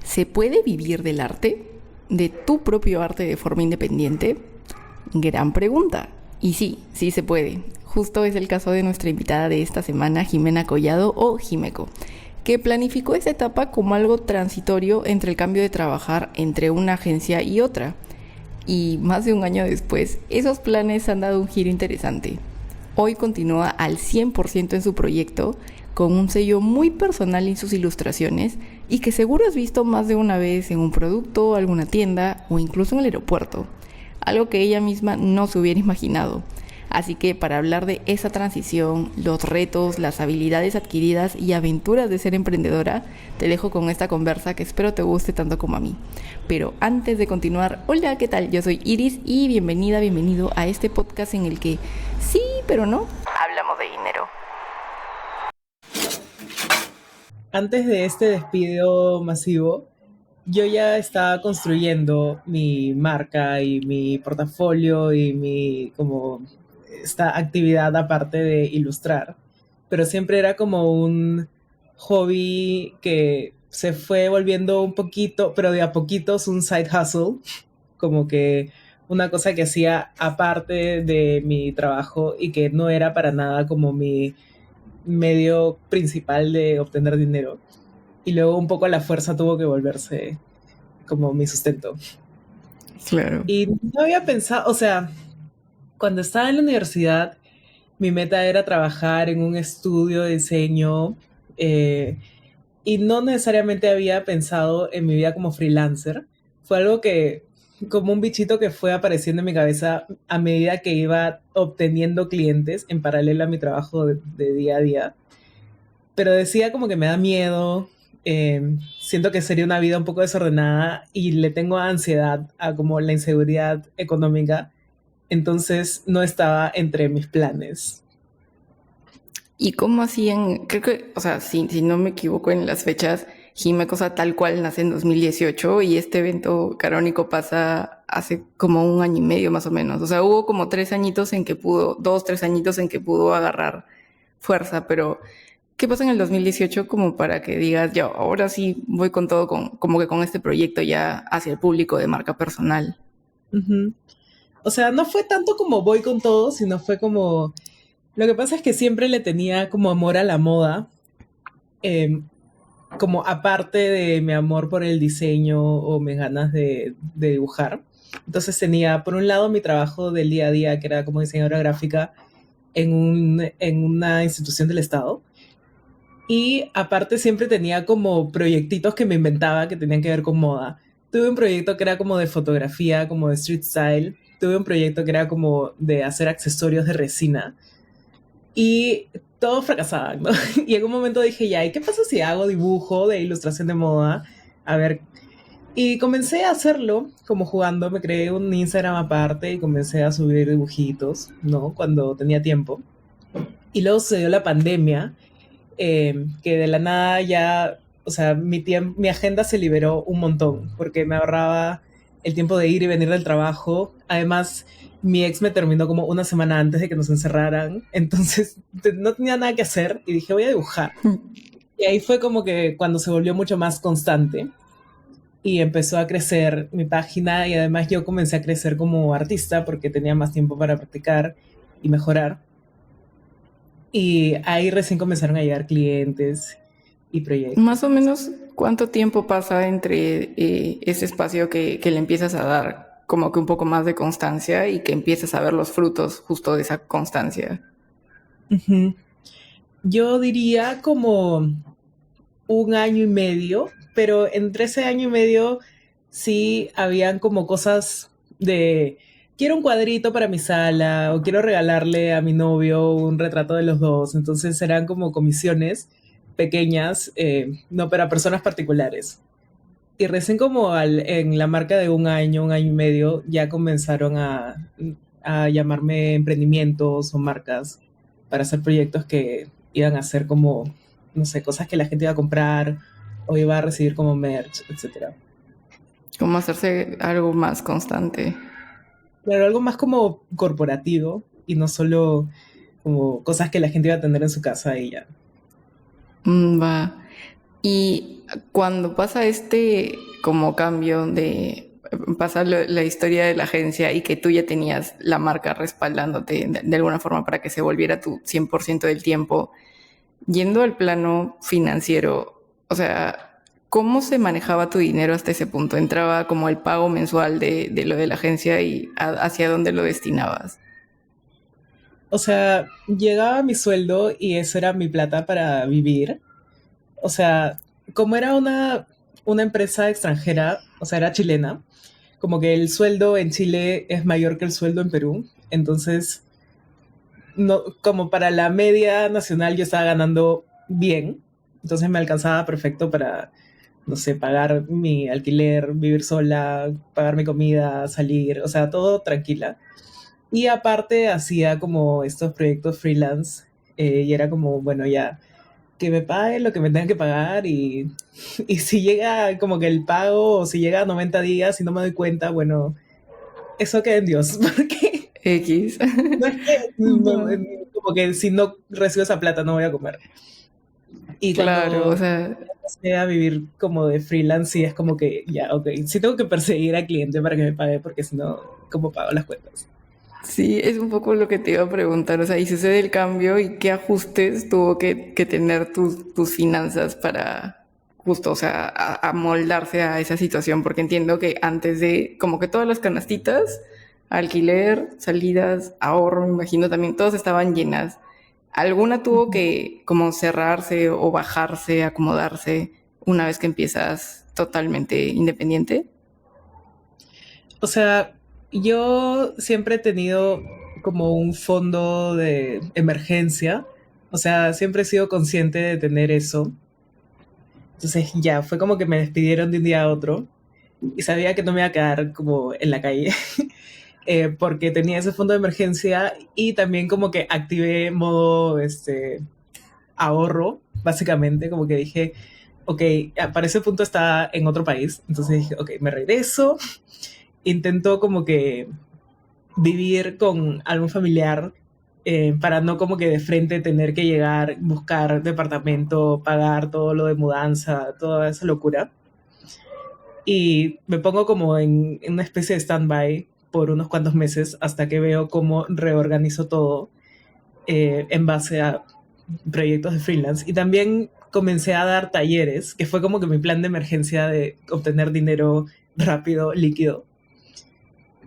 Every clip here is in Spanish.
¿Se puede vivir del arte? ¿De tu propio arte de forma independiente? Gran pregunta. Y sí, sí se puede. Justo es el caso de nuestra invitada de esta semana, Jimena Collado o Jimeco, que planificó esa etapa como algo transitorio entre el cambio de trabajar entre una agencia y otra. Y más de un año después, esos planes han dado un giro interesante. Hoy continúa al 100% en su proyecto, con un sello muy personal en sus ilustraciones y que seguro has visto más de una vez en un producto, alguna tienda o incluso en el aeropuerto. Algo que ella misma no se hubiera imaginado. Así que para hablar de esa transición, los retos, las habilidades adquiridas y aventuras de ser emprendedora, te dejo con esta conversa que espero te guste tanto como a mí. Pero antes de continuar, hola, ¿qué tal? Yo soy Iris y bienvenido a este podcast en el que sí, pero no, hablamos de dinero. Antes de este despido masivo, yo ya estaba construyendo mi marca y mi portafolio y mi como esta actividad aparte de ilustrar, pero siempre era como un hobby que se fue volviendo un poquito, pero de a poquitos un side hustle, como que una cosa que hacía aparte de mi trabajo y que no era para nada como mi medio principal de obtener dinero. Y luego un poco la fuerza tuvo que volverse como mi sustento. Claro. Y no había pensado, o sea, cuando estaba en la universidad, mi meta era trabajar en un estudio de diseño y no necesariamente había pensado en mi vida como freelancer. Fue algo que, como un bichito que fue apareciendo en mi cabeza a medida que iba obteniendo clientes en paralelo a mi trabajo de día a día. Pero decía como que me da miedo, siento que sería una vida un poco desordenada y le tengo ansiedad a como la inseguridad económica, entonces no estaba entre mis planes. ¿Y cómo hacían? Creo que, o sea, si no me equivoco en las fechas, Jime Cosa tal cual nace en 2018 y este evento canónico pasa hace como un año y medio más o menos. O sea, hubo como 3 añitos en que pudo, 2, 3 añitos en que pudo agarrar fuerza, pero ¿qué pasa en el 2018 como para que digas, yo ahora sí voy con todo, como que con este proyecto ya hacia el público de marca personal? Ujú. O sea, no fue tanto como voy con todo, sino fue como... Lo que pasa es que siempre le tenía como amor a la moda, eh, como aparte de mi amor por el diseño o mis ganas de dibujar. Entonces tenía, por un lado, mi trabajo del día a día, que era como diseñadora gráfica en una institución del Estado. Y aparte siempre tenía como proyectitos que me inventaba que tenían que ver con moda. Tuve un proyecto que era como de fotografía, como de street style. Tuve un proyecto que era como de hacer accesorios de resina. Y todos fracasaban, ¿no? Y en un momento dije, ya, ¿y qué pasa si hago dibujo de ilustración de moda? A ver. Y comencé a hacerlo como jugando. Me creé un Instagram aparte y comencé a subir dibujitos, ¿no? Cuando tenía tiempo. Y luego sucedió la pandemia, que de la nada ya, o sea, mi agenda se liberó un montón, porque me ahorraba el tiempo de ir y venir del trabajo. Además, mi ex me terminó como una semana antes de que nos encerraran, entonces no tenía nada que hacer y dije, voy a dibujar. Y ahí fue como que cuando se volvió mucho más constante y empezó a crecer mi página y además yo comencé a crecer como artista porque tenía más tiempo para practicar y mejorar. Y ahí recién comenzaron a llegar clientes y Más proyectos. o menos, ¿cuánto tiempo pasa entre ese espacio que le empiezas a dar como que un poco más de constancia y que empiezas a ver los frutos justo de esa constancia? Ujú. Yo diría como un año y medio, pero entre ese año y medio sí habían como cosas de quiero un cuadrito para mi sala o quiero regalarle a mi novio un retrato de los dos. Entonces eran como comisiones pequeñas, no para personas particulares. Y recién como en la marca de un año y medio, ya comenzaron a llamarme emprendimientos o marcas para hacer proyectos que iban a ser como, no sé, cosas que la gente iba a comprar o iba a recibir como merch, etcétera. Como hacerse algo más constante. Pero algo más como corporativo y no solo como cosas que la gente iba a tener en su casa y ya. Va. Y cuando pasa este como cambio de pasa la historia de la agencia y que tú ya tenías la marca respaldándote de alguna forma para que se volviera tu 100% del tiempo, yendo al plano financiero, o sea, ¿cómo se manejaba tu dinero hasta ese punto? ¿Entraba como el pago mensual de lo de la agencia y hacia dónde lo destinabas? O sea, llegaba mi sueldo y eso era mi plata para vivir. O sea, como era una empresa extranjera, o sea, era chilena, como que el sueldo en Chile es mayor que el sueldo en Perú. Entonces, no, como para la media nacional yo estaba ganando bien. Entonces me alcanzaba perfecto para, no sé, pagar mi alquiler, vivir sola, pagar mi comida, salir, o sea, todo tranquila. Y aparte hacía como estos proyectos freelance y era como, bueno, ya, que me paguen lo que me tengan que pagar y si llega como que el pago o si llega a 90 días y no me doy cuenta, bueno, eso queda en Dios, porque X. no es que, Ujú. como que si no recibo esa plata no voy a comer. Y Claro, o cuando sea, empecé a vivir como de freelance, sí es como que ya, ok, sí tengo que perseguir al cliente para que me pague, porque si no, ¿cómo pago las cuentas? sí, es un poco lo que te iba a preguntar, o sea, y sucede el cambio y qué ajustes tuvo que tener tus finanzas para justo, o sea, amoldarse a esa situación, porque entiendo que antes de, como que todas las canastitas, alquiler, salidas, ahorro, me imagino también, todas estaban llenas. ¿Alguna tuvo que como cerrarse o bajarse, acomodarse una vez que empiezas totalmente independiente? O sea, yo siempre he tenido como un fondo de emergencia, o sea, siempre he sido consciente de tener eso. Entonces ya, fue como que me despidieron de un día a otro y sabía que no me iba a quedar como en la calle porque tenía ese fondo de emergencia y también como que activé modo ahorro, básicamente, como que dije, ok, para ese punto estaba en otro país, entonces dije, ok, me regreso, intento como que vivir con algún familiar para no como que de frente tener que llegar, buscar departamento, pagar todo lo de mudanza, toda esa locura. Y me pongo como en una especie de stand-by por unos cuantos meses hasta que veo cómo reorganizo todo en base a proyectos de freelance. Y también comencé a dar talleres, que fue como que mi plan de emergencia de obtener dinero rápido, líquido.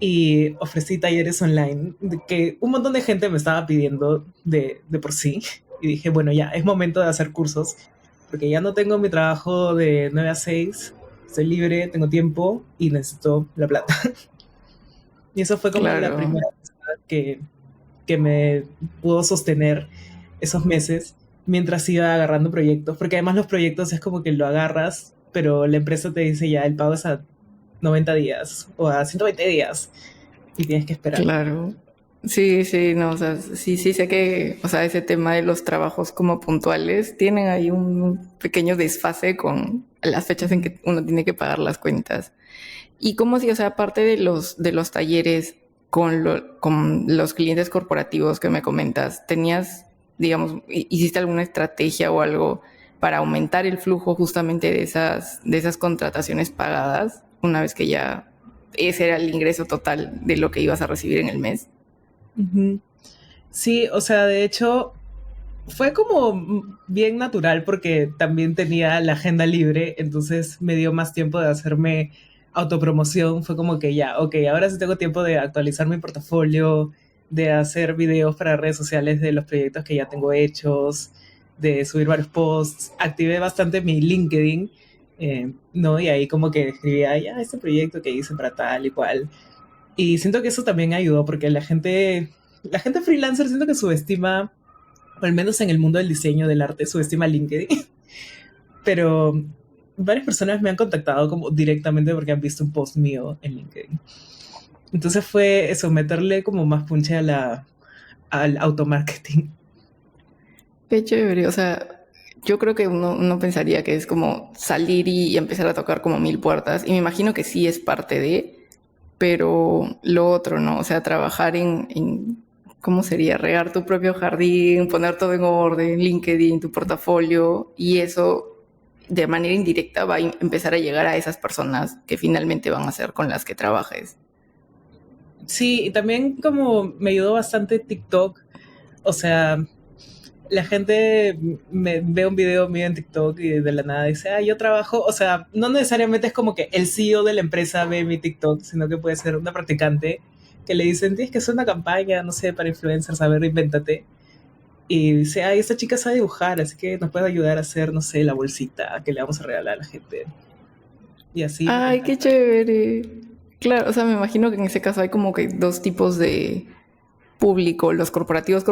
Y ofrecí talleres online que un montón de gente me estaba pidiendo de por sí. Y dije, bueno, ya es momento de hacer cursos, porque ya no tengo mi trabajo de 9 a 6, estoy libre, tengo tiempo y necesito la plata. Y eso fue como la Claro. primera cosa que me pudo sostener esos meses mientras iba agarrando proyectos, porque además los proyectos es como que lo agarras, pero la empresa te dice ya, el pago es a 90 días o a 120 días y tienes que esperar. Claro. Sí, sí, no, o sea, sí, sí sé que, o sea, ese tema de los trabajos como puntuales tienen ahí un pequeño desfase con las fechas en Ujú. que uno tiene que pagar las cuentas. Y cómo si, o sea, aparte de los talleres con los clientes corporativos que me comentas, tenías, digamos, hiciste alguna estrategia o algo para aumentar el flujo justamente de esas contrataciones pagadas una vez que ya ese era el ingreso total de lo que ibas a recibir en el mes? Ujú. Sí, o sea, de hecho, fue como bien natural porque también tenía la agenda libre, entonces me dio más tiempo de hacerme autopromoción. Fue como que ya, ok, ahora sí tengo tiempo de actualizar mi portafolio, de hacer videos para redes sociales de los proyectos que ya tengo hechos, de subir varios posts. Activé bastante mi LinkedIn, ¿no? Y ahí como que escribía, ya, este proyecto que hice para tal y cual. Y siento que eso también ayudó porque la gente freelancer siento que subestima, o al menos en el mundo del diseño, del arte, subestima LinkedIn. Pero varias personas me han contactado como directamente porque han visto un post mío en LinkedIn. Entonces fue eso, meterle como más punche a al automarketing. Qué chévere, o sea, yo creo que uno pensaría que es como salir y empezar a tocar como mil puertas, y me imagino que sí es parte de, pero lo otro, ¿no? O sea, trabajar ¿cómo sería? Regar tu propio jardín, poner todo en orden, LinkedIn, tu portafolio, y eso de manera indirecta va a empezar a llegar a esas personas que finalmente van a ser con las que trabajes. Sí, y también como me ayudó bastante TikTok, o sea, la gente me ve un video mío en TikTok y de la nada dice, yo trabajo, o sea, no necesariamente es como que el CEO de la empresa ve mi TikTok, sino que puede ser una practicante que le dicen, tienes que hacer una campaña, no sé, para influencers, a ver, invéntate. Y dice, esta chica sabe dibujar, así que nos puede ayudar a hacer, no sé, la bolsita que le vamos a regalar a la gente. Y así me Ay, qué contactan. chévere. Claro, o sea, me imagino que en ese caso hay como que dos tipos de público, los corporativos,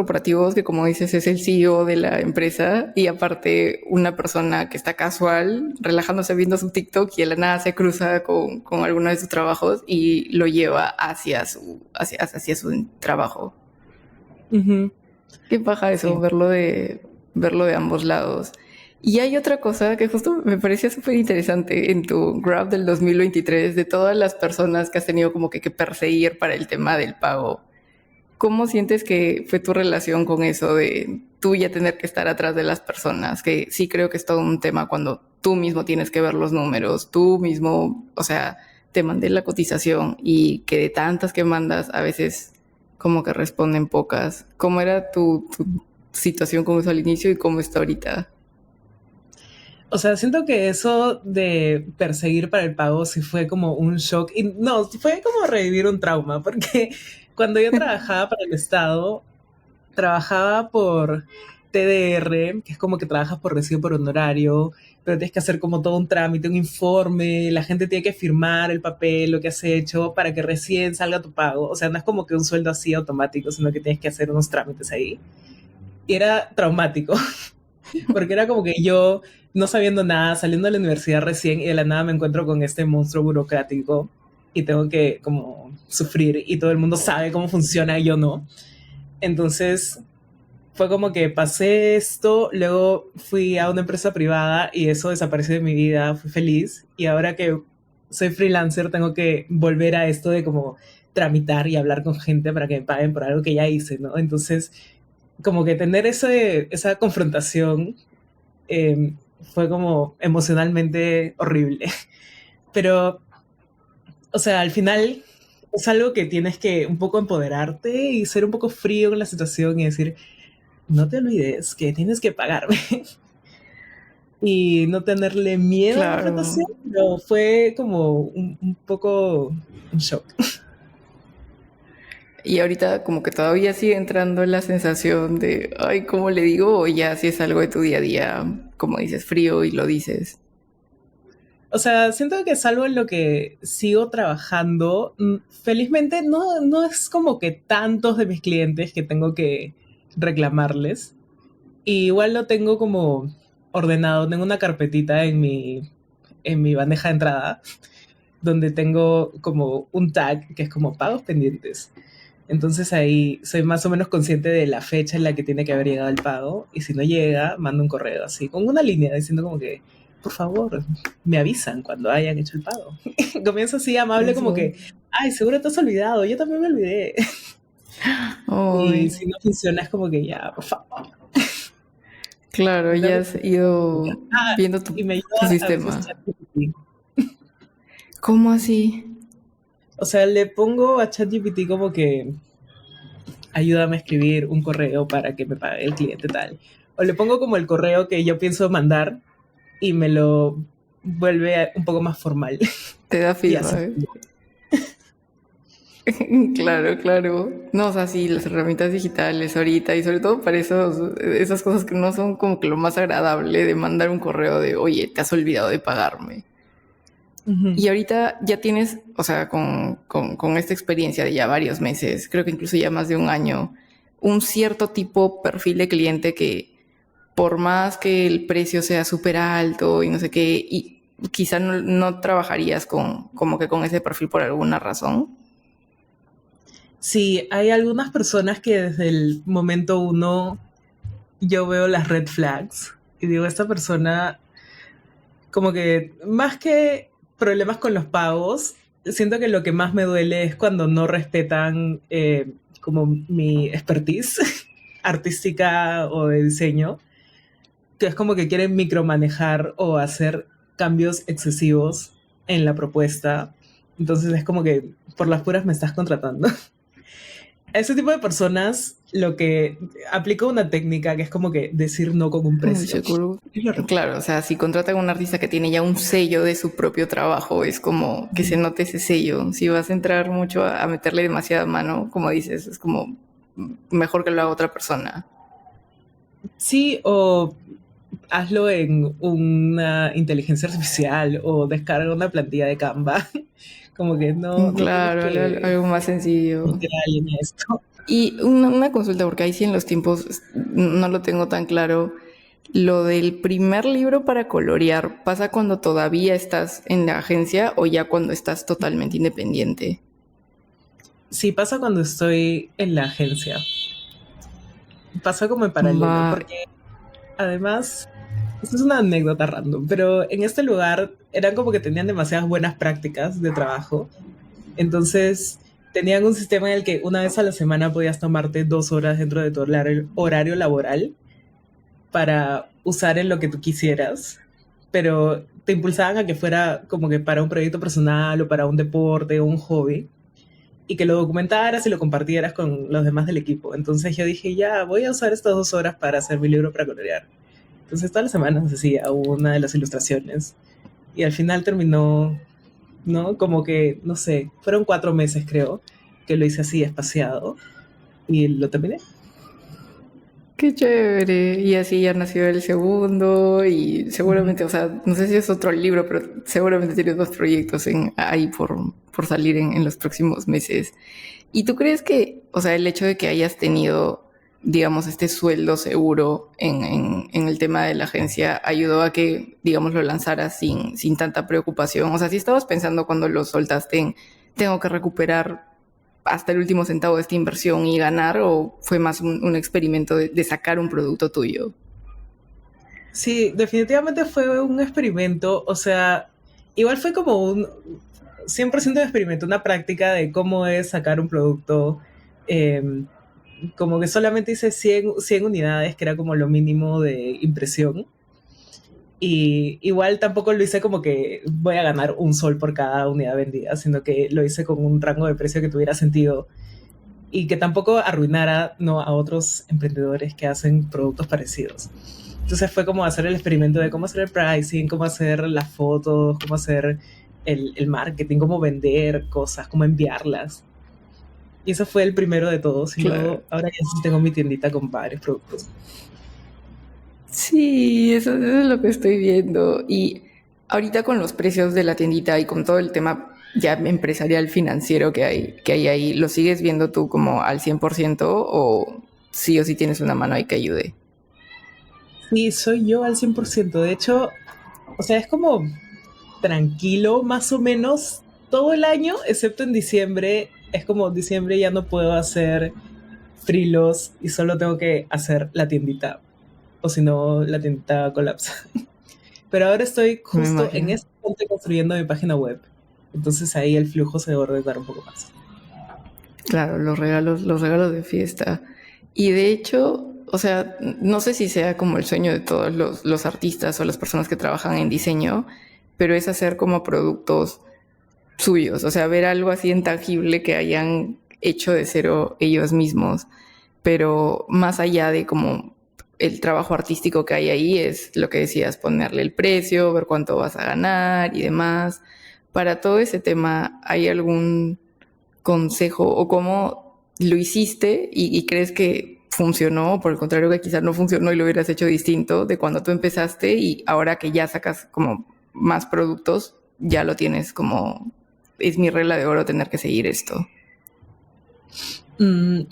que como dices es el CEO de la empresa, y aparte una persona que está casual, relajándose viendo su TikTok y de la nada se cruza con alguno de sus trabajos y lo lleva hacia su trabajo. Ujú. Qué paja eso, Sí. verlo de ambos lados. Y hay otra cosa que justo me parecía súper interesante en tu graph del 2023 de todas las personas que has tenido como que perseguir para el tema del pago. ¿Cómo sientes que fue tu relación con eso de tú ya tener que estar atrás de las personas? Que sí creo que es todo un tema cuando tú mismo tienes que ver los números, tú mismo, o sea, te mandé la cotización y que de tantas que mandas a veces como que responden pocas. ¿Cómo era tu situación con eso al inicio y cómo está ahorita? O sea, siento que eso de perseguir para el pago sí fue como un shock. Y no, fue como revivir un trauma, porque cuando yo trabajaba para el Estado, trabajaba por TDR, que es como que trabajas por recibo por honorario, pero tienes que hacer como todo un trámite, un informe, la gente tiene que firmar el papel, lo que has hecho, para que recién salga tu pago. O sea, no es como que un sueldo así automático, sino que tienes que hacer unos trámites ahí. Y era traumático, porque era como que yo, no sabiendo nada, saliendo de la universidad recién y de la nada me encuentro con este monstruo burocrático y tengo que como sufrir y todo el mundo sabe cómo funciona y yo no. Entonces fue como que pasé esto, luego fui a una empresa privada y eso desapareció de mi vida, fui feliz y ahora que soy freelancer tengo que volver a esto de como tramitar y hablar con gente para que me paguen por algo que ya hice, ¿no? Entonces, como que tener esa confrontación eh, fue como emocionalmente horrible. Pero, o sea, al final es algo que tienes que un poco empoderarte y ser un poco frío con la situación y decir, no te olvides que tienes que pagarme y no tenerle miedo a la Claro. confrontación, pero fue como un poco un shock. Y ahorita como que todavía sigue entrando la sensación de, ay, ¿cómo le digo? O ya si es algo de tu día a día, como dices, frío y lo dices. O sea, siento que es algo en lo que sigo trabajando. Felizmente no es como que tantos de mis clientes que tengo que reclamarles. Y igual lo tengo como ordenado. Tengo una carpetita en mi bandeja de entrada donde tengo como un tag que es como pagos pendientes. Entonces ahí soy más o menos consciente de la fecha en la que tiene que haber llegado el pago y si no llega, mando un correo así, con una línea diciendo como que, por favor, me avisan cuando hayan hecho el pago. Comienzo así amable como Eso. que, ay, seguro te has olvidado, yo también me olvidé. Y Ay, si no funciona es como que ya, por favor. claro, ya Dame- has ido viendo y me tu ayuda a veces sistema. ChatGPT. ¿Cómo así? O sea, le pongo a ChatGPT como que ayúdame a escribir un correo para que me pague el cliente tal. O le pongo como el correo que yo pienso mandar y me lo vuelve un poco más formal. Te da Y así. feedback. Claro, claro. No, o sea, sí, las herramientas digitales ahorita y sobre todo para esas cosas que no son como que lo más agradable de mandar un correo de, oye, te has olvidado de pagarme. Ujú. Y ahorita ya tienes, o sea, con esta experiencia de ya varios meses, creo que incluso ya más de un año, un cierto tipo perfil de cliente que por más que el precio sea súper alto y no sé qué, y quizá no trabajarías como que con ese perfil por alguna razón. Sí, hay algunas personas que desde el momento uno yo veo las red flags y digo, esta persona como que más que problemas con los pagos, siento que lo que más me duele es cuando no respetan como mi expertise artística o de diseño. que es como que quieren micromanejar o hacer cambios excesivos en la propuesta. Entonces es como que por las puras me estás contratando. A ese tipo de personas lo que aplico una técnica que es como que decir no con un precio. Seguro. Es lo que- Claro, o sea, si contratan a un artista que tiene ya un sello de su propio trabajo, es como que se note ese sello. Si vas a entrar mucho a meterle demasiada mano, como dices, es como mejor que lo haga otra persona. Sí, o hazlo en una inteligencia artificial o descarga una plantilla de Canva. Como que no tienes Claro, que algo más sencillo. meter a alguien en esto. Y una consulta, porque ahí sí en los tiempos no lo tengo tan claro. Lo del primer libro para colorear, ¿pasa cuando todavía estás en la agencia o ya cuando estás totalmente independiente? Sí, pasa cuando estoy en la agencia. Pasa como en paralelo, Va, porque además, esto es una anécdota random, pero en este lugar eran como que tenían demasiadas buenas prácticas de trabajo. Entonces, tenían un sistema en el que una vez a la semana podías tomarte 2 horas dentro de tu horario laboral para usar en lo que tú quisieras, pero te impulsaban a que fuera como que para un proyecto personal o para un deporte o un hobby y que lo documentaras y lo compartieras con los demás del equipo. Entonces yo dije, ya, voy a usar estas 2 horas para hacer mi libro para colorear. Entonces todas las semanas hacía una de las ilustraciones y al final terminó, ¿no? Como que, no sé, fueron 4 meses creo, que lo hice así espaciado y lo terminé. qué chévere. Y así ya nació el segundo y Ujú. seguramente, o sea, no sé si es otro libro, pero seguramente tienes dos proyectos ahí por salir en los próximos meses. ¿Y tú crees que, o sea, el hecho de que hayas tenido, digamos, este sueldo seguro en el tema de la agencia ayudó a que, digamos, lo lanzaras sin tanta preocupación? O sea, si estabas pensando cuando lo soltaste en, tengo que recuperar hasta el último centavo de esta inversión y ganar, o fue más un experimento de sacar un producto tuyo? Sí, definitivamente fue un experimento, o sea, igual fue como un 100% de experimento, una práctica de cómo es sacar un producto, eh, como que solamente hice 100 unidades, que era como lo mínimo de impresión, y igual tampoco lo hice como que voy a ganar un sol por cada unidad vendida, sino que lo hice con un rango de precio que tuviera sentido y que tampoco arruinara, ¿no?, a otros emprendedores que hacen productos parecidos. Entonces fue como hacer el experimento de cómo hacer el pricing, cómo hacer las fotos, cómo hacer el marketing, cómo vender cosas, cómo enviarlas. Y eso fue el primero de todos. Y Claro. luego ahora ya sí tengo mi tiendita con varios productos. Sí, eso es lo que estoy viendo. Y ahorita con los precios de la tiendita y con todo el tema ya empresarial financiero que hay ahí, ¿lo sigues viendo tú como al 100% o sí o sí tienes una mano ahí que ayude? Sí, soy yo al 100%. De hecho, o sea, es como tranquilo más o menos todo el año, excepto en diciembre. Es como diciembre ya no puedo hacer frilos y solo tengo que hacer la tiendita. O si no, la tiendita colapsa. Pero ahora estoy Me justo en imagino. este punto construyendo mi página web. Entonces ahí el flujo se va a ordenar un poco más. Claro, los regalos de fiesta. Y de hecho, o sea, no sé si sea como el sueño de todos los artistas o las personas que trabajan en diseño, pero es hacer como productos suyos, o sea, ver algo así intangible que hayan hecho de cero ellos mismos, pero más allá de como el trabajo artístico que hay ahí es lo que decías, ponerle el precio, ver cuánto vas a ganar y demás. Para todo ese tema, ¿hay algún consejo o cómo lo hiciste y crees que funcionó, o por el contrario que quizás no funcionó y lo hubieras hecho distinto de cuando tú empezaste y ahora que ya sacas como más productos, ya lo tienes como, es mi regla de oro tener que seguir esto? Mm,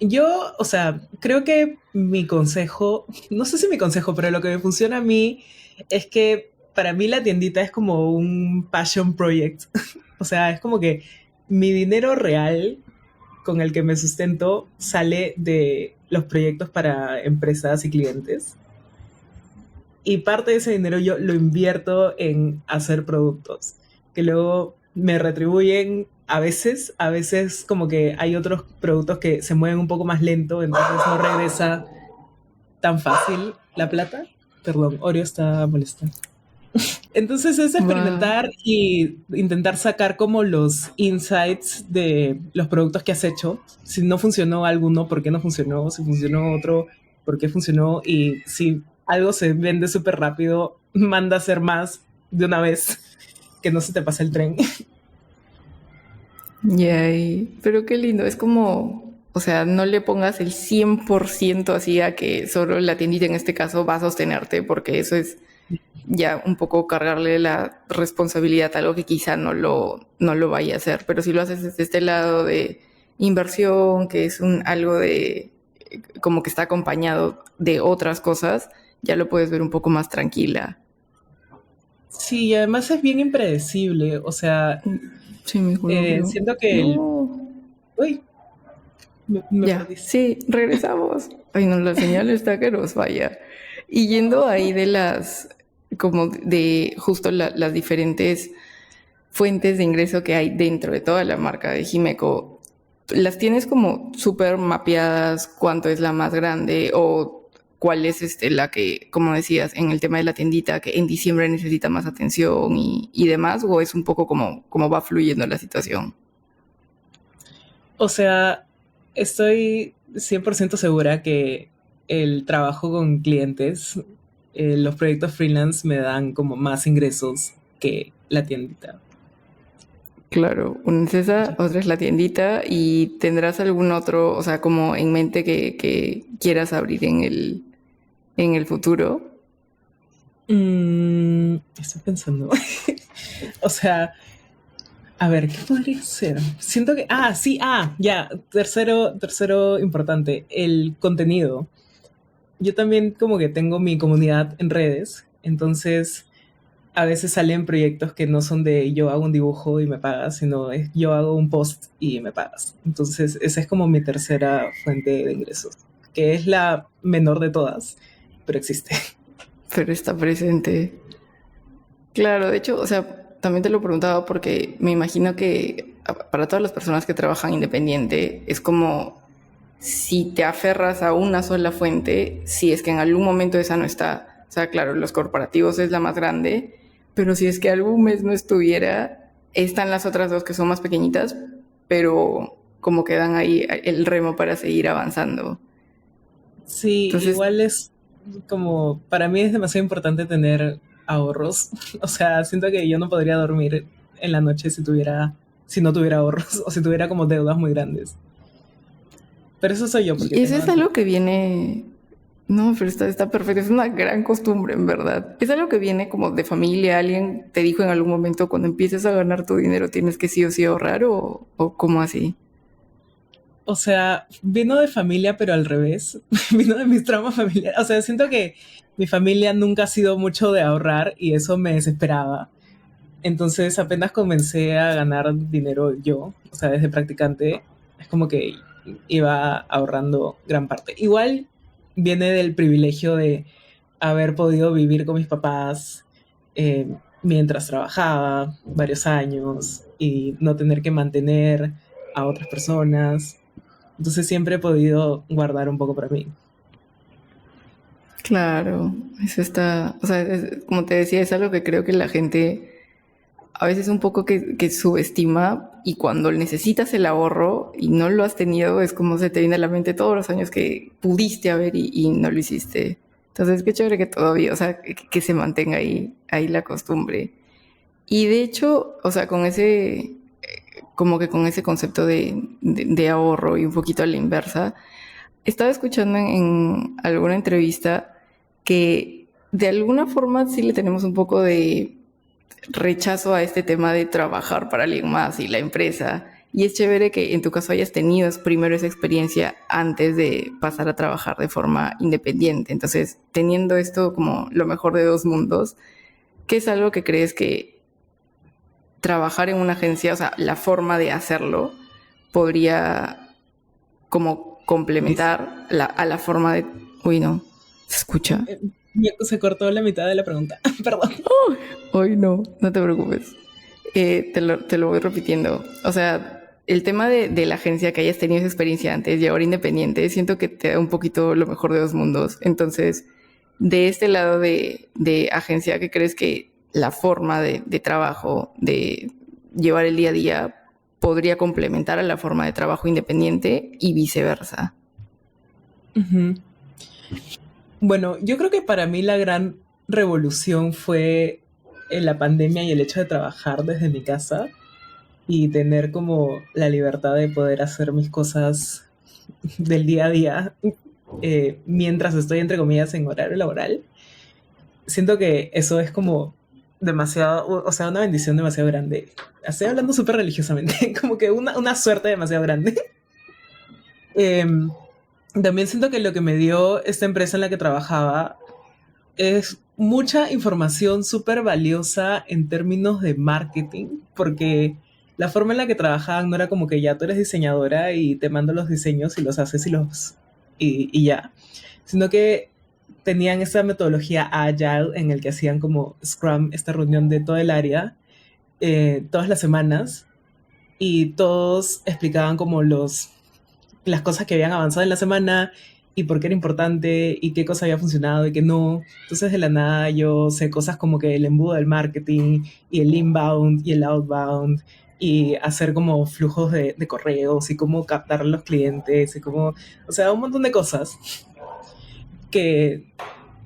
yo, o sea, creo que mi consejo, no sé si mi consejo, pero lo que me funciona a mí es que para mí la tiendita es como un passion project. O sea, es como que mi dinero real con el que me sustento sale de los proyectos para empresas y clientes. Y parte de ese dinero yo lo invierto en hacer productos que luego me retribuyen a veces como que hay otros productos que se mueven un poco más lento, entonces no regresa tan fácil la plata. Perdón, Oreo está molesta. Entonces es Va. experimentar y intentar sacar como los insights de los productos que has hecho. Si no funcionó alguno, ¿por qué no funcionó? Si funcionó otro, ¿por qué funcionó? Y si algo se vende súper rápido, manda a hacer más de una vez, que no se te pase el tren. Yay. Pero qué lindo. Es como, o sea, no le pongas el 100% así a que solo la tiendita en este caso va a sostenerte, porque eso es ya un poco cargarle la responsabilidad a algo que quizá no lo vaya a hacer. Pero si lo haces desde este lado de inversión, que es algo de como que está acompañado de otras cosas, ya lo puedes ver un poco más tranquila. Sí, y además es bien impredecible. O sea, Sí, mi colombio. siento que el... No. Uy, me Ya, perdiste. sí, regresamos. Ay, no, la señal está que nos vaya. Y yendo ahí de como de justo las diferentes fuentes de ingreso que hay dentro de toda la marca de Jimeco, ¿las tienes como súper mapeadas? ¿Cuánto es la más grande? ¿O cuál es la que, como decías, en el tema de la tiendita, que en diciembre necesita más atención y demás? ¿O es un poco como va fluyendo la situación? O sea, estoy 100% segura que el trabajo con clientes, los proyectos freelance me dan como más ingresos que la tiendita. Claro, una es esa, otra es la tiendita y tendrás algún otro, o sea, como en mente que quieras abrir en el futuro. Estoy pensando. O sea, a ver, ¿qué podría ser? Siento que... Ah, sí, ya. Tercero importante, el contenido. Yo también como que tengo mi comunidad en redes, entonces a veces salen proyectos que no son de yo hago un dibujo y me pagas, sino es yo hago un post y me pagas. Entonces esa es como mi tercera fuente de ingresos, que es la menor de todas, pero existe. Pero está presente. Claro, de hecho, o sea, también te lo preguntaba porque me imagino que para todas las personas que trabajan independiente es como si te aferras a una sola fuente, si es que en algún momento esa no está. O sea, claro, los corporativos es la más grande, pero si es que algún mes no estuviera, están las otras dos que son más pequeñitas, pero como que dan ahí el remo para seguir avanzando. Sí, Entonces, igual es como, para mí es demasiado importante tener ahorros. O sea, siento que yo no podría dormir en la noche si no tuviera ahorros o si tuviera como deudas muy grandes. Pero eso soy yo porque y eso tengo es algo ansiedad. que viene. No, pero está perfecto. Es una gran costumbre, en verdad. Es algo que viene como de familia. Alguien te dijo en algún momento, cuando empieces a ganar tu dinero, tienes que sí o sí ahorrar o cómo así. O sea, vino de familia, pero al revés. Vino de mis traumas familiares. O sea, siento que mi familia nunca ha sido mucho de ahorrar y eso me desesperaba. Entonces, apenas comencé a ganar dinero yo, o sea, desde practicante, es como que iba ahorrando gran parte. Igual viene del privilegio de haber podido vivir con mis papás mientras trabajaba varios años y no tener que mantener a otras personas. Entonces siempre he podido guardar un poco para mí. Claro, eso está, o sea, como te decía, es algo que creo que la gente a veces un poco que subestima y cuando necesitas el ahorro y no lo has tenido, es como se te viene a la mente todos los años que pudiste haber y no lo hiciste. Entonces, qué chévere que todavía, o sea, que se mantenga ahí la costumbre. Y de hecho, o sea, como que con ese concepto de ahorro y un poquito a la inversa, estaba escuchando en alguna entrevista que de alguna forma sí le tenemos un poco de rechazo a este tema de trabajar para alguien más y la empresa. Y es chévere que en tu caso hayas tenido primero esa experiencia antes de pasar a trabajar de forma independiente. Entonces, teniendo esto como lo mejor de dos mundos, ¿qué es algo que crees que trabajar en una agencia, o sea, la forma de hacerlo, podría como Dice, complementar a la forma de... Uy, no, ¿se escucha? se cortó la mitad de la pregunta, perdón. Uy, no, no te preocupes. Te lo voy repitiendo. O sea, el tema de la agencia, que hayas tenido esa experiencia antes y ahora independiente, siento que te da un poquito lo mejor de dos mundos. Entonces, de este lado de agencia, ¿qué crees que la forma de trabajo, de llevar el día a día, podría complementar a la forma de trabajo independiente y viceversa? Ujú. Bueno, yo creo que para mí la gran revolución fue la pandemia y el hecho de trabajar desde mi casa y tener como la libertad de poder hacer mis cosas del día a día mientras estoy, entre comillas, en horario laboral. Siento que eso es como demasiado, o sea, una bendición demasiado grande. Estoy hablando súper religiosamente, como que una suerte demasiado grande. Em, También siento que lo que me dio esta empresa en la que trabajaba es mucha información súper valiosa en términos de marketing, porque la forma en la que trabajaban no era como que ya tú eres diseñadora y te mando los diseños y los haces y ya, sino que tenían esa metodología agile en el que hacían como Scrum, esta reunión de todo el área, todas las semanas, y todos explicaban como las cosas que habían avanzado en la semana y por qué era importante y qué cosa había funcionado y qué no. Entonces de la nada yo sé cosas como que el embudo del marketing y el inbound y el outbound y hacer como flujos de correos y cómo captar a los clientes y cómo, o sea, un montón de cosas que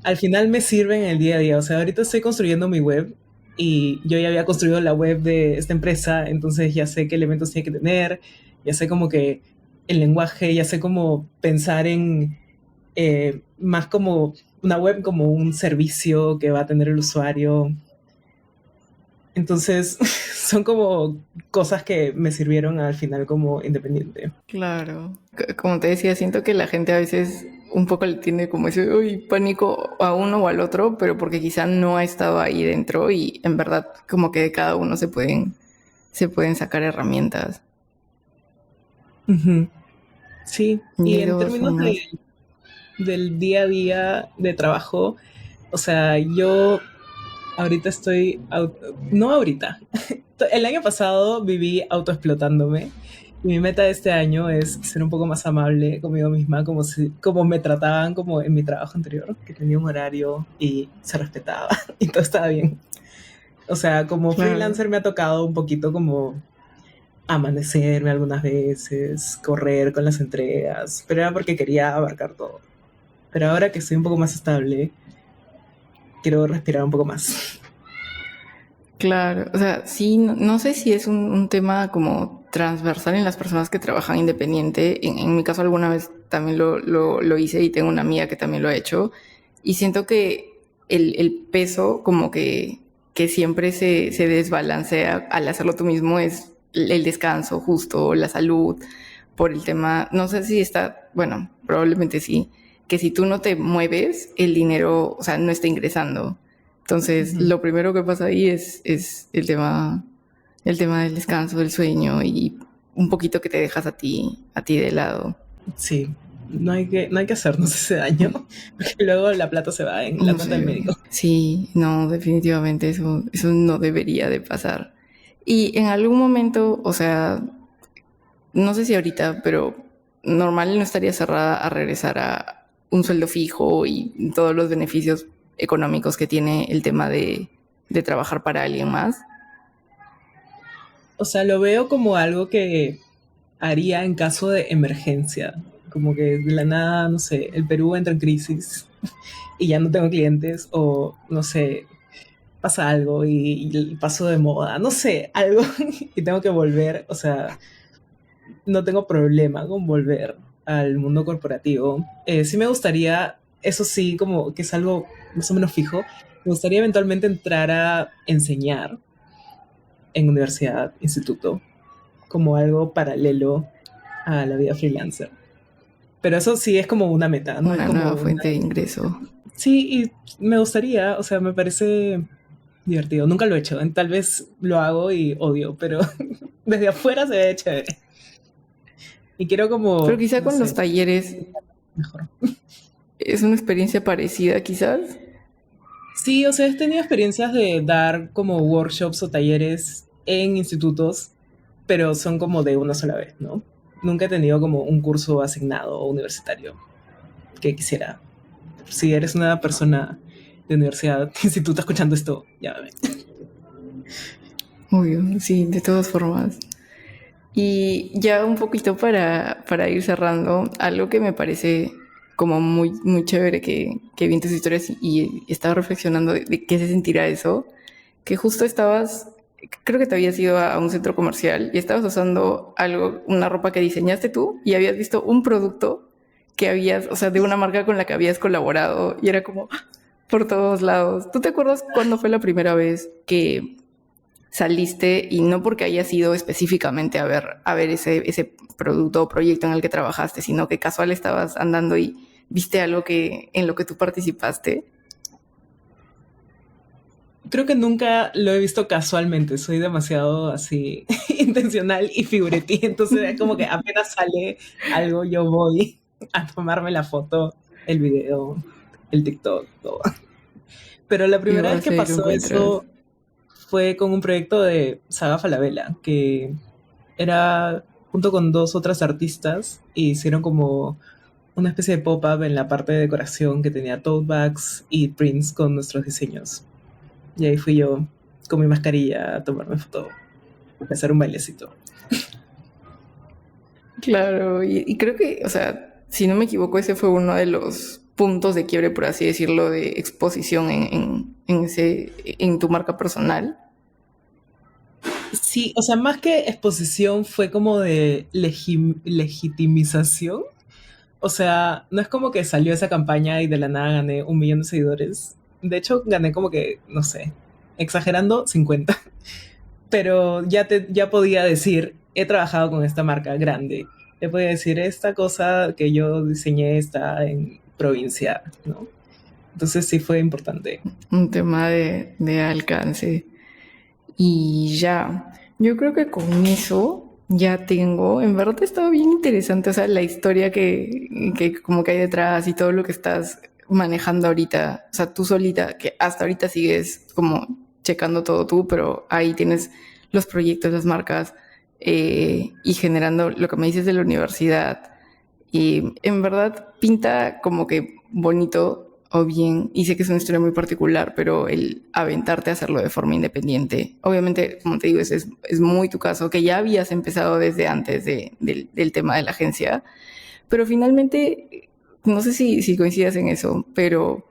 al final me sirven en el día a día. O sea, ahorita estoy construyendo mi web y yo ya había construido la web de esta empresa, entonces ya sé qué elementos tiene que tener, ya sé como que el lenguaje, ya sé cómo pensar en más como una web como un servicio que va a tener el usuario. Entonces, son como cosas que me sirvieron al final como independiente. Claro. Como te decía, siento que la gente a veces un poco le tiene como ese uy, pánico a uno o al otro, pero porque quizá no ha estado ahí dentro y en verdad como que de cada uno se pueden sacar herramientas. Ujú. Sí, Y y en de términos formas. del día a día de trabajo, o sea, yo ahorita no ahorita, el año pasado viví autoexplotándome y mi meta de este año es ser un poco más amable conmigo misma, como me trataban como en mi trabajo anterior, que tenía un horario y se respetaba y todo estaba bien. O sea, como Claro. freelancer me ha tocado un poquito como amanecerme algunas veces, correr con las entregas, pero era porque quería abarcar todo. Pero ahora que estoy un poco más estable, quiero respirar un poco más. Claro, o sea, sí, no sé si es un tema como transversal en las personas que trabajan independiente. En mi caso alguna vez también lo hice y tengo una amiga que también lo ha hecho. Y siento que el peso como que siempre se desbalancea al hacerlo tú mismo es el descanso justo, la salud, por el tema, no sé si está, bueno, probablemente sí, que si tú no te mueves, el dinero, o sea, no está ingresando. Entonces, Ujú. lo primero que pasa ahí es el tema del descanso, del sueño y un poquito que te dejas a ti de lado. Sí, no hay que hacernos ese daño, porque luego la plata se va en la No cuenta del sé, médico. sí, no, definitivamente eso no debería de pasar. Y en algún momento, o sea, no sé si ahorita, pero normal no estaría cerrada a regresar a un sueldo fijo y todos los beneficios económicos que tiene el tema de trabajar para alguien más. O sea, lo veo como algo que haría en caso de emergencia, como que de la nada, no sé, el Perú entra en crisis y ya no tengo clientes o, no sé, pasa algo y paso de moda, no sé, algo y tengo que volver, o sea, no tengo problema con volver al mundo corporativo. Sí me gustaría, eso sí, como que es algo más o menos fijo, me gustaría eventualmente entrar a enseñar en universidad, instituto, como algo paralelo a la vida freelancer. Pero eso sí es como una meta, no es Una como nueva una... fuente de ingreso. Sí, y me gustaría, o sea, me parece divertido. Nunca lo he hecho, tal vez lo hago y odio, pero desde afuera se ve chévere. Y quiero Pero como, quizá no con los sé, talleres mejor. es una experiencia parecida, quizás. Sí, o sea, he tenido experiencias de dar como workshops o talleres en institutos, pero son como de una sola vez, ¿no? Nunca he tenido como un curso asignado o universitario que quisiera si eres una persona de universidad, si tú estás escuchando esto, llámame. Obvio, sí, de todas formas. Y ya un poquito para ir cerrando, algo que me parece como muy, muy chévere que vi en tus historias y estaba reflexionando de qué se sentirá eso, que justo estabas, creo que te habías ido a un centro comercial y estabas usando algo, una ropa que diseñaste tú y habías visto un producto que habías, o sea, de una marca con la que habías colaborado y era como por todos lados. ¿Tú te acuerdas cuándo fue la primera vez que saliste y no porque hayas ido específicamente a ver ese producto o proyecto en el que trabajaste, sino que casual estabas andando y viste algo en lo que tú participaste? Creo que nunca lo he visto casualmente, soy demasiado así intencional y figuretti, entonces es como que apenas sale algo yo voy a tomarme la foto, el video, el TikTok, todo. Pero la Y primera vez vas que a ir lo pasó encuentras. eso fue con un proyecto de Saga Falabella, que era junto con dos otras artistas e hicieron como una especie de pop-up en la parte de decoración que tenía tote bags y prints con nuestros diseños. Y ahí fui yo con mi mascarilla a tomarme foto, a hacer un bailecito. Claro, y creo que, o sea, si no me equivoco, ese fue uno de los puntos de quiebre, por así decirlo, de exposición en tu marca personal. Sí, o sea, más que exposición fue como de legitimización. O sea, no es como que salió esa campaña y de la nada gané 1 millón de seguidores. De hecho, gané como que, no sé, exagerando, 50. Pero ya podía decir, he trabajado con esta marca grande. Ya podía decir, esta cosa que yo diseñé está en provincia, ¿no? Entonces sí fue importante. Un tema de alcance. Y ya, yo creo que con eso ya tengo, en verdad estaba bien interesante, o sea, la historia que como que hay detrás y todo lo que estás manejando ahorita, o sea, tú solita, que hasta ahorita sigues como checando todo tú, pero ahí tienes los proyectos, las marcas y generando lo que me dices de la universidad. Y en verdad pinta como que bonito o bien, y sé que es una historia muy particular, pero el aventarte a hacerlo de forma independiente, obviamente, como te digo, es muy tu caso, que ya habías empezado desde antes del tema de la agencia, pero finalmente, no sé si coincidas en eso, pero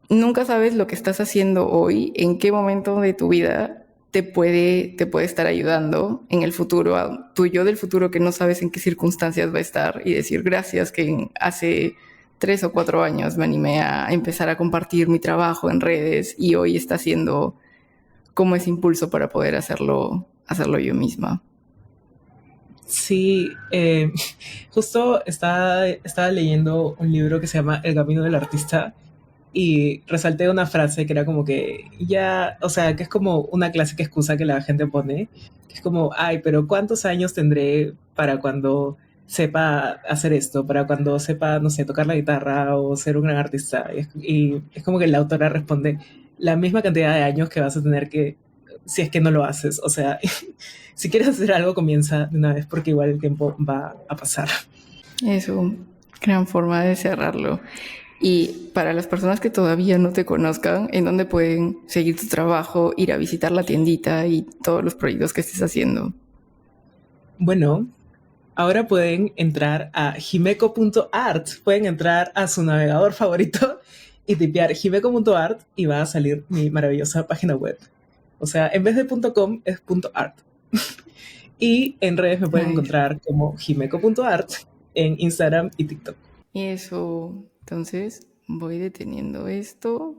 nunca sabes lo que estás haciendo hoy, en qué momento de tu vida te puede estar ayudando en el futuro, a tu yo del futuro que no sabes en qué circunstancias va a estar y decir gracias que hace 3 o 4 años me animé a empezar a compartir mi trabajo en redes y hoy está siendo como ese impulso para poder hacerlo yo misma. Sí, justo estaba leyendo un libro que se llama El Camino del Artista y resalté una frase que era como que ya, o sea, que es como una clásica excusa que la gente pone, que es como, ay, pero ¿cuántos años tendré para cuando sepa hacer esto, para cuando sepa, no sé, tocar la guitarra o ser un gran artista? Y es como que la autora responde, la misma cantidad de años que vas a tener que, si es que no lo haces, o sea, si quieres hacer algo, comienza de una vez porque igual el tiempo va a pasar. Eso, gran forma de cerrarlo. Y para las personas que todavía no te conozcan, ¿en dónde pueden seguir tu trabajo, ir a visitar la tiendita y todos los proyectos que estés haciendo? Bueno, ahora pueden entrar a jimeco.art, pueden entrar a su navegador favorito y tipear jimeco.art y va a salir mi maravillosa página web. O sea, en vez de .com es .art. Y en redes me pueden Nice. encontrar como jimeco.art en Instagram y TikTok. Y eso, entonces voy deteniendo esto.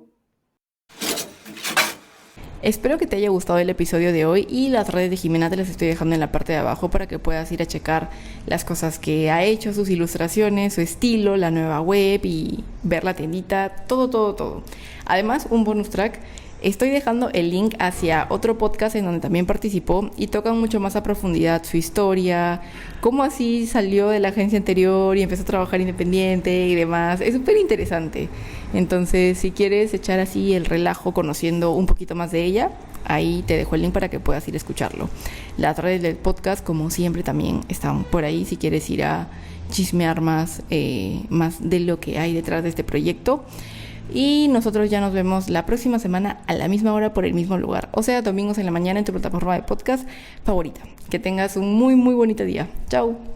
Espero que te haya gustado el episodio de hoy y las redes de Jimena te las estoy dejando en la parte de abajo para que puedas ir a checar las cosas que ha hecho, sus ilustraciones, su estilo, la nueva web y ver la tiendita, todo, todo, todo. Además, un bonus track. Estoy dejando el link hacia otro podcast en donde también participó y tocan mucho más a profundidad su historia, cómo así salió de la agencia anterior y empezó a trabajar independiente y demás. Es súper interesante. Entonces, si quieres echar así el relajo conociendo un poquito más de ella, ahí te dejo el link para que puedas ir a escucharlo. Las redes del podcast, como siempre, también están por ahí si quieres ir a chismear más de lo que hay detrás de este proyecto. Y nosotros ya nos vemos la próxima semana a la misma hora por el mismo lugar, o sea, domingos en la mañana en tu plataforma de podcast favorita. Que tengas un muy muy bonito día. Chao.